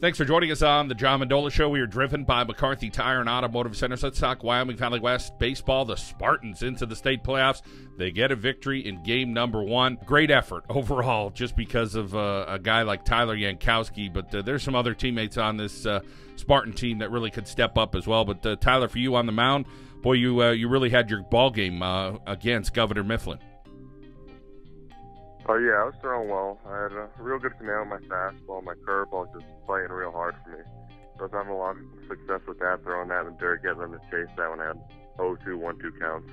Thanks for joining us on the John Mendola Show. We are driven by McCarthy Tire and Automotive Centers. Let's talk Wyoming Valley West baseball. The Spartans into the state playoffs. They get a victory in game number 1. Great effort overall just because of a guy like Tyler Yankowski. But there's some other teammates on this Spartan team that really could step up as well. But Tyler, for you on the mound, boy, you really had your ball game against Governor Mifflin. Oh, yeah, I was throwing well. I had a real good command with my fastball. My curveball was just playing real hard for me. So I was having a lot of success with that, throwing that, and Derek getting them to chase that when I had 0-2, 1-2 counts.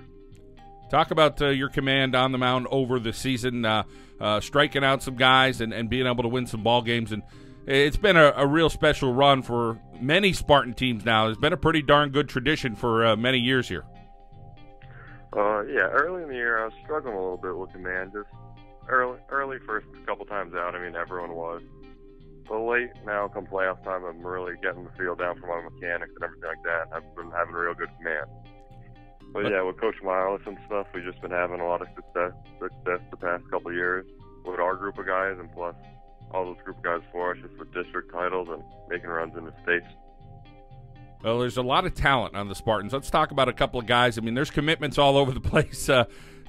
Talk about your command on the mound over the season, striking out some guys and being able to win some ball games. And it's been a real special run for many Spartan teams now. It's been a pretty darn good tradition for many years here. Yeah, early in the year I was struggling a little bit with command, just early first couple times out, I mean, everyone was. But late now, come playoff time, I'm really getting the feel down for my mechanics and everything like that. I've been having real good command. But yeah, with Coach Miles and stuff, we've just been having a lot of success the past couple of years with our group of guys, and plus all those group of guys for us, just with district titles and making runs into states. Well, there's a lot of talent on the Spartans. Let's talk about a couple of guys. I mean, there's commitments all over the place,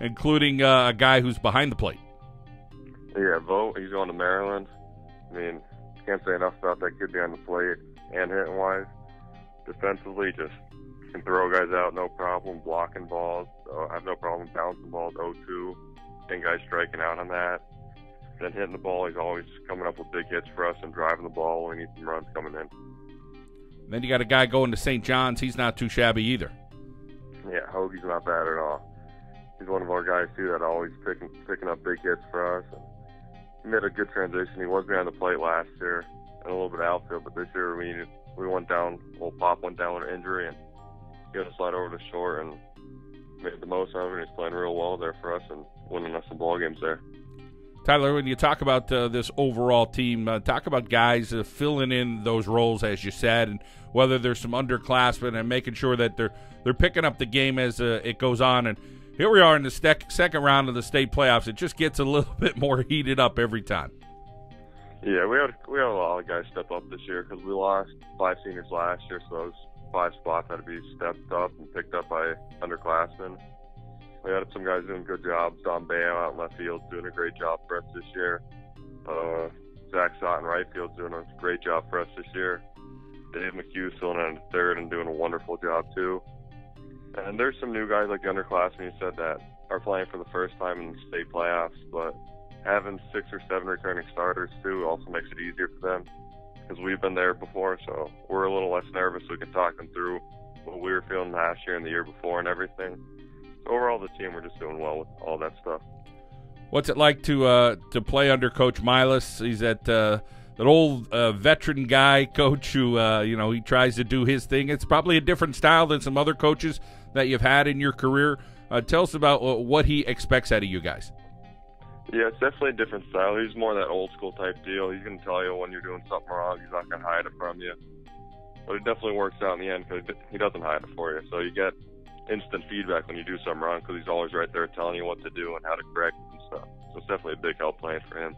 including a guy who's behind the plate. Yeah, Vogt, he's going to Maryland. I mean, can't say enough about that kid behind the plate and hitting-wise. Defensively, just can throw guys out, no problem. Blocking balls, I have no problem bouncing balls, 0-2. And guys striking out on that. Then hitting the ball, he's always coming up with big hits for us and driving the ball when we need some runs coming in. Then you got a guy going to St. John's. He's not too shabby either. Yeah, Hoagie's not bad at all. He's one of our guys, too, that always picking up big hits for us. He made a good transition. He was behind the plate last year and a little bit of outfield, but this year we went down, Pop went down with an injury, and he had to slide over to short and made the most of it, and he's playing real well there for us and winning us some ball games there. Tyler, when you talk about this overall team, talk about guys filling in those roles, as you said, and whether there's some underclassmen and making sure that they're picking up the game as it goes on. And here we are in the second round of the state playoffs. It just gets a little bit more heated up every time. Yeah, we had a lot of guys step up this year because we lost 5 seniors last year, so those 5 spots had to be stepped up and picked up by underclassmen. We had some guys doing good jobs. Don Bayo out in left field doing a great job for us this year. Zach Sott in right field doing a great job for us this year. Dave McHugh filling in third and doing a wonderful job too. And there's some new guys like the underclassmen you said that are playing for the first time in the state playoffs, but having 6 or 7 returning starters too also makes it easier for them because we've been there before, so we're a little less nervous. We can talk them through what we were feeling last year and the year before and everything. So overall, the team, we're just doing well with all that stuff. What's it like to play under Coach Milas? He's that old veteran guy coach who he tries to do his thing. It's probably a different style than some other coaches that you've had in your career. Tell us about what he expects out of you guys. Yeah, it's definitely a different style. He's more that old school type deal. He's going to tell you when you're doing something wrong. He's not going to hide it from you. But it definitely works out in the end because he doesn't hide it for you. So you get instant feedback when you do something wrong because he's always right there telling you what to do and how to correct it and stuff. So it's definitely a big help playing for him.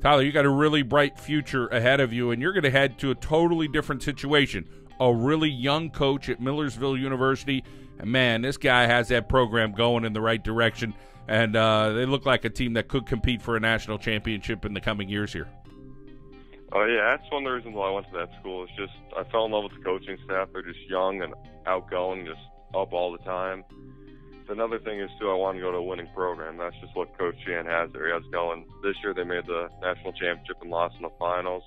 Tyler, you got a really bright future ahead of you, and you're going to head to a totally different situation. A really young coach at Millersville University. And, man, this guy has that program going in the right direction. And they look like a team that could compete for a national championship in the coming years here. Oh, yeah, that's one of the reasons why I went to that school. It's just I fell in love with the coaching staff. They're just young and outgoing, just up all the time. Another thing is, too, I want to go to a winning program. That's just what Coach Jan has there. He has going. This year they made the national championship and lost in the finals.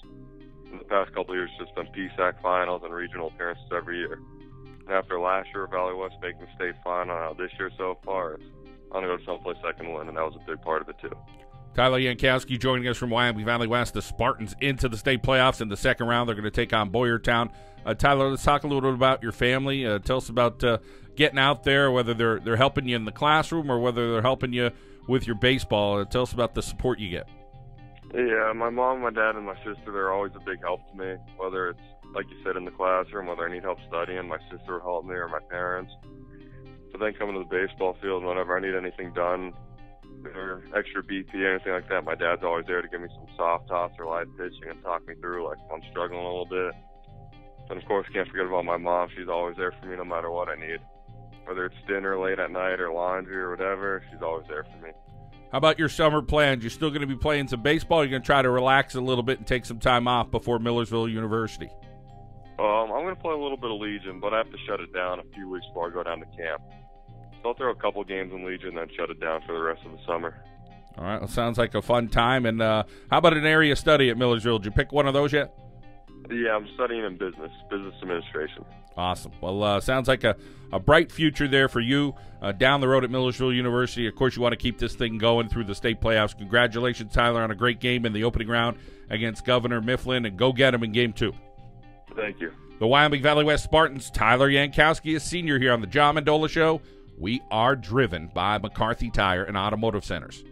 In the past couple of years, it's just been PSAC finals and regional appearances every year. And after last year, Valley West making the state final, this year so far, I'm going to go to someplace I can win, and that was a big part of it, too. Tyler Yankowski joining us from Wyoming Valley West. The Spartans into the state playoffs in the second round. They're going to take on Boyertown. Tyler, let's talk a little bit about your family. Tell us about getting out there, whether they're helping you in the classroom or whether they're helping you with your baseball. Tell us about the support you get. Yeah, my mom, my dad, and my sister, they're always a big help to me, whether it's, like you said, in the classroom, whether I need help studying, my sister will help me or my parents. But then coming to the baseball field, whenever I need anything done, or extra BP or anything like that, my dad's always there to give me some soft tops or live pitching and talk me through, like, if I'm struggling a little bit. And, of course, can't forget about my mom. She's always there for me no matter what I need. Whether it's dinner late at night or laundry or whatever, she's always there for me. How about your summer plans? You still going to be playing some baseball? Or you're going to try to relax a little bit and take some time off before Millersville University? I'm going to play a little bit of Legion, but I have to shut it down a few weeks before I go down to camp. So I'll throw a couple games in Legion, then shut it down for the rest of the summer. All right, well, sounds like a fun time. And how about an area study at Millersville? Did you pick one of those yet? Yeah, I'm studying in business administration. Awesome. Well, sounds like a bright future there for you down the road at Millersville University. Of course, you want to keep this thing going through the state playoffs. Congratulations, Tyler, on a great game in the opening round against Governor Mifflin, and go get them in Game 2. Thank you. The Wyoming Valley West Spartans, Tyler Yankowski, is senior here on the John Mendola Show. We are driven by McCarthy Tire and Automotive Centers.